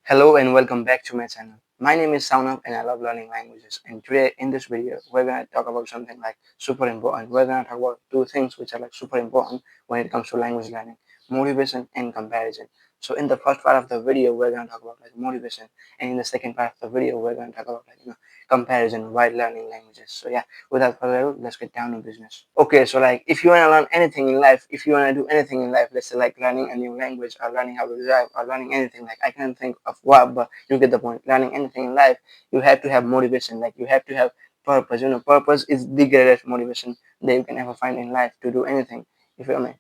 Hello and welcome back to my channel. My name is Saunab and I love learning languages. And today in this video, we're going to talk about something like super important. We're going to talk about two things which are like super important when it comes to language learning: motivation and comparison. So in the first part of the video, we're going to talk about like motivation, and in the second part of the video, we're going to talk about like comparison while learning languages. So yeah, without further ado, let's get down to business. Okay, so like if you want to learn anything in life, if you want to do anything in life, let's say like learning a new language or learning how to drive or learning anything, like I can't think of what, but you get the point. Learning anything in life, you have to have motivation, like you have to have purpose. Purpose is the greatest motivation that you can ever find in life to do anything. You feel me?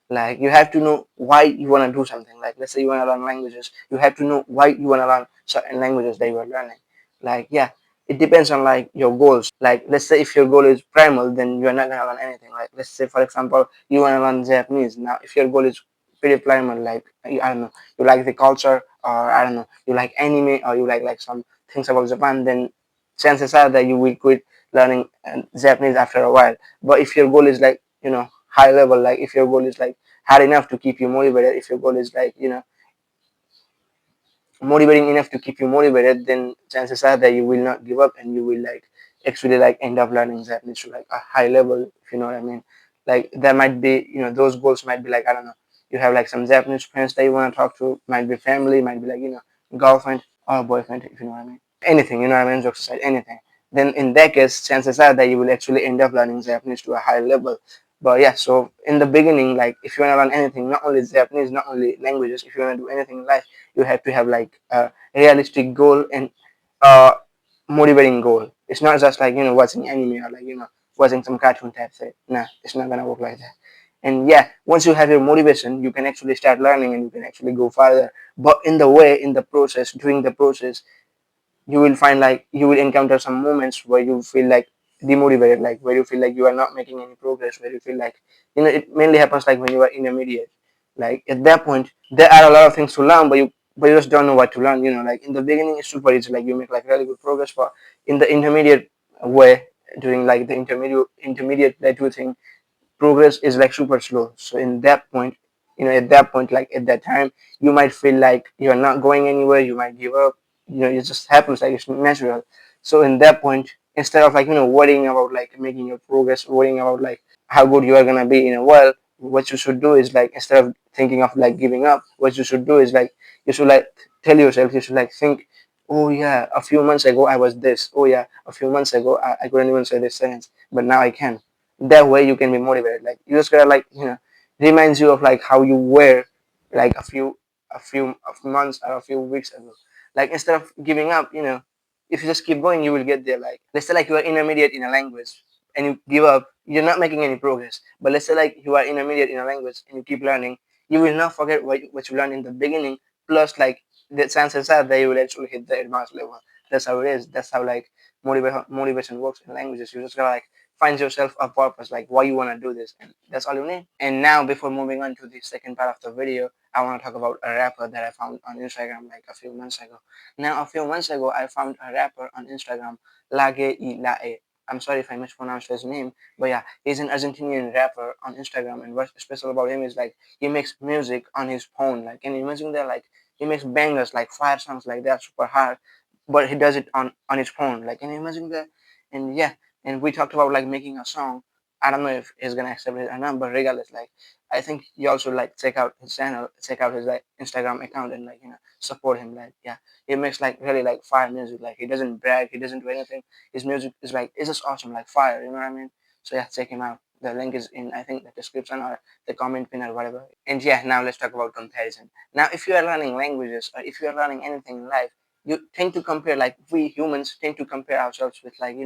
Like you have to know why you want to do something. Like let's say you want to learn languages, you have to know why you want to learn certain languages that you are learning. Like yeah, it depends on like your goals. Like let's say if your goal is primal, then you are not gonna learn anything. Like let's say for example you want to learn Japanese. Now if your goal is pretty primal, like I don't know, you like the culture, or I don't know, you like anime, or you like some things about Japan, then chances are that you will quit learning Japanese after a while. But if your goal is like high level, like if your goal is like hard enough to keep you motivated, if your goal is like motivating enough to keep you motivated, then chances are that you will not give up and you will like actually like end up learning Japanese to like a high level, if you know what I mean. Like there might be, those goals might be like, I don't know, you have like some Japanese friends that you want to talk to, might be family, might be like, girlfriend or boyfriend, if you know what I mean. Anything, you know what I mean, jokes aside, anything. Then in that case, chances are that you will actually end up learning Japanese to a high level. But yeah, so in the beginning, like if you want to learn anything, not only Japanese, not only languages, if you want to do anything in life, you have to have like a realistic goal and a motivating goal. It's not just like watching anime or like watching some cartoon type thing. Nah, it's not gonna work like that. And yeah, once you have your motivation, you can actually start learning and you can actually go further. But in the way, in the process, during the process, you will find like you will encounter some moments where you feel like demotivated, like where you feel like you are not making any progress, where you feel like it mainly happens like when you are intermediate. Like at that point there are a lot of things to learn, but you just don't know what to learn. Like in the beginning it's super easy, like you make like really good progress, but in the intermediate way, during like the intermediate plateau thing, progress is like super slow. So in that point, at that point, like at that time, you might feel like you're not going anywhere, you might give up. It just happens, like it's natural. So in that point, instead of like worrying about like making your progress, worrying about like how good you are gonna be in a while, what you should do is like, instead of thinking of like giving up, what you should do is like, you should like tell yourself, you should like think, oh yeah, a few months ago I was this, oh yeah, a few months ago I couldn't even say this sentence, but now I can. That way you can be motivated. Like you just gotta like reminds you of like how you were like a few of months or a few weeks ago. Like instead of giving up, if you just keep going, you will get there. Like let's say like you are intermediate in a language and you give up, you're not making any progress. But let's say like you are intermediate in a language and you keep learning, you will not forget what you learned in the beginning. Plus, like the chances are that you will actually hit the advanced level. That's how it is. That's how like motivation works in languages. You just gotta like find yourself a purpose, like why you want to do this, and that's all you need. And now, before moving on to the second part of the video, I want to talk about a rapper that I found on Instagram like a few months ago. Now, a few months ago, I found a rapper on Instagram, Lage y Lae. I'm sorry if I mispronounced his name, but yeah, he's an Argentinian rapper on Instagram, and what's special about him is like he makes music on his phone. Like, can you imagine that? Like, he makes bangers, like fire songs, like that, super hard, but he does it on his phone. Like, can you imagine that? And yeah, and we talked about like making a song. I don't know if he's gonna accept it or not, but regardless, like I think you also like check out his channel, check out his like Instagram account, and like support him. Like yeah, he makes like really like fire music. Like he doesn't brag, he doesn't do anything. His music is like it's just awesome, like fire. You know what I mean? So yeah, check him out. The link is in I think the description or the comment pin or whatever. And yeah, now let's talk about comparison. Now, if you are learning languages or if you are learning anything in life, you tend to compare, like we humans tend to compare ourselves with like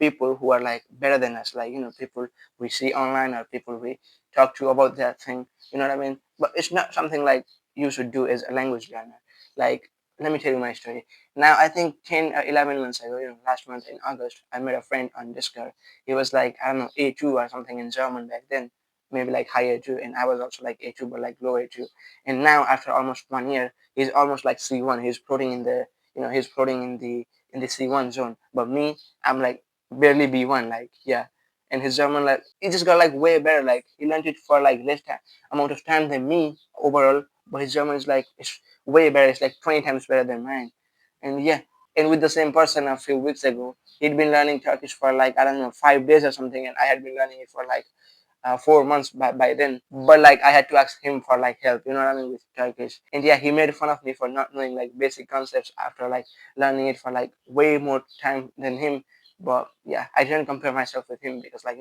people who are like better than us, like people we see online or people we talk to about that thing. You know what I mean? But it's not something like you should do as a language learner. Like, let me tell you my story. Now, I think 10 or 11 months ago, last month in August, I met a friend on Discord. He was like, I don't know, A2 or something in German back then, maybe like high A2, and I was also like A2 but like low A2. And now, after almost 1 year, he's almost like C1. He's floating in the he's floating in the C1 zone. But me, I'm like barely B1, like yeah. And his German, like he just got like way better. Like he learned it for like less time amount of time than me overall, but his German is like it's way better. It's like 20 times better than mine. And yeah, and with the same person a few weeks ago, he'd been learning Turkish for like I don't know 5 days or something, and I had been learning it for like 4 months by then. But like I had to ask him for like help, you know what I mean, with Turkish. And yeah, he made fun of me for not knowing like basic concepts after like learning it for like way more time than him. But yeah, I didn't compare myself with him because like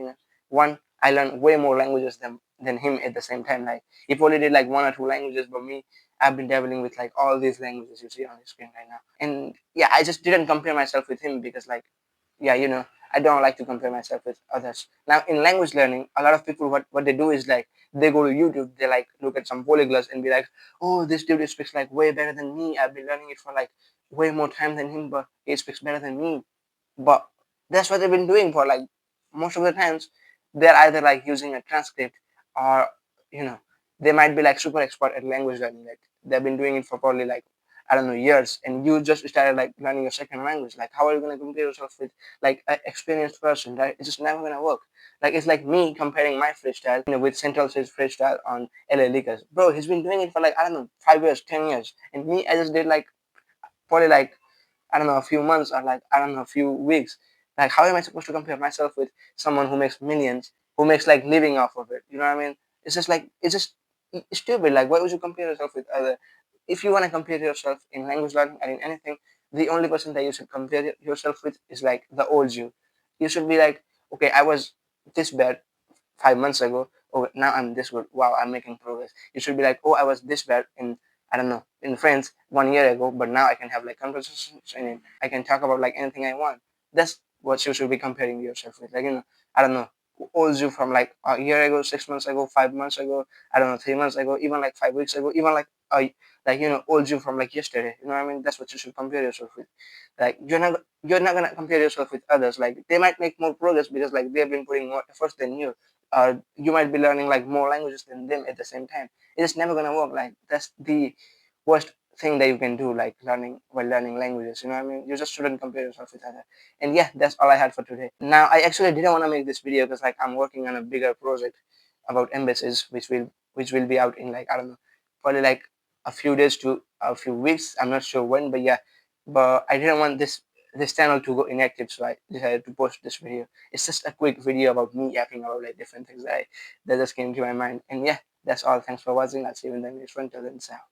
one, I learned way more languages than him at the same time. Like he probably did like one or two languages, but me, I've been dabbling with like all these languages you see on the screen right now. And yeah, I just didn't compare myself with him because like yeah, I don't like to compare myself with others. Now, in language learning, a lot of people, what they do is like they go to YouTube, they like look at some polyglots and be like, oh, this dude speaks like way better than me. I've been learning it for like way more time than him, but he speaks better than me. But that's what they've been doing for like most of the times. They're either like using a transcript or you know they might be like super expert at language learning. Like they've been doing it for probably like I don't know years, and you just started like learning your second language. Like how are you gonna compare yourself with like an experienced person? Right? It's just never gonna work. Like it's like me comparing my freestyle, with Central State's freestyle on LA Lakers. Bro, he's been doing it for like I don't know 5 years, 10 years, and me I just did like probably like I don't know a few months or like I don't know a few weeks. Like how am I supposed to compare myself with someone who makes millions, who makes like living off of it? You know what I mean? It's just like it's stupid. Like why would you compare yourself with other? If you want to compare yourself in language learning and in anything, the only person that you should compare yourself with is like the old you. You should be like, okay, I was this bad 5 months ago. Oh, now I'm this good. Wow, I'm making progress. You should be like, oh, I was this bad in I don't know in France 1 year ago, but now I can have like conversations and I can talk about like anything I want. That's what you should be comparing yourself with. Like I don't know who owes you from like a year ago, 6 months ago, 5 months ago, I don't know 3 months ago, even like 5 weeks ago, even like owes you from like yesterday. You know what I mean? That's what you should compare yourself with. Like you're not gonna compare yourself with others. Like they might make more progress because like they've been putting more efforts than you you might be learning like more languages than them at the same time. It's never gonna work. Like that's the worst thing that you can do, like learning while learning languages. You know what I mean? You just shouldn't compare yourself with others. And yeah, that's all I had for today. Now I actually didn't want to make this video because like I'm working on a bigger project about embassies, which will be out in like I don't know, probably like a few days to a few weeks. I'm not sure when, but yeah. But I didn't want this channel to go inactive, so I decided to post this video. It's just a quick video about me yapping about like different things that just came to my mind. And yeah, that's all. Thanks for watching. I'll see you in the next one. Till then, ciao.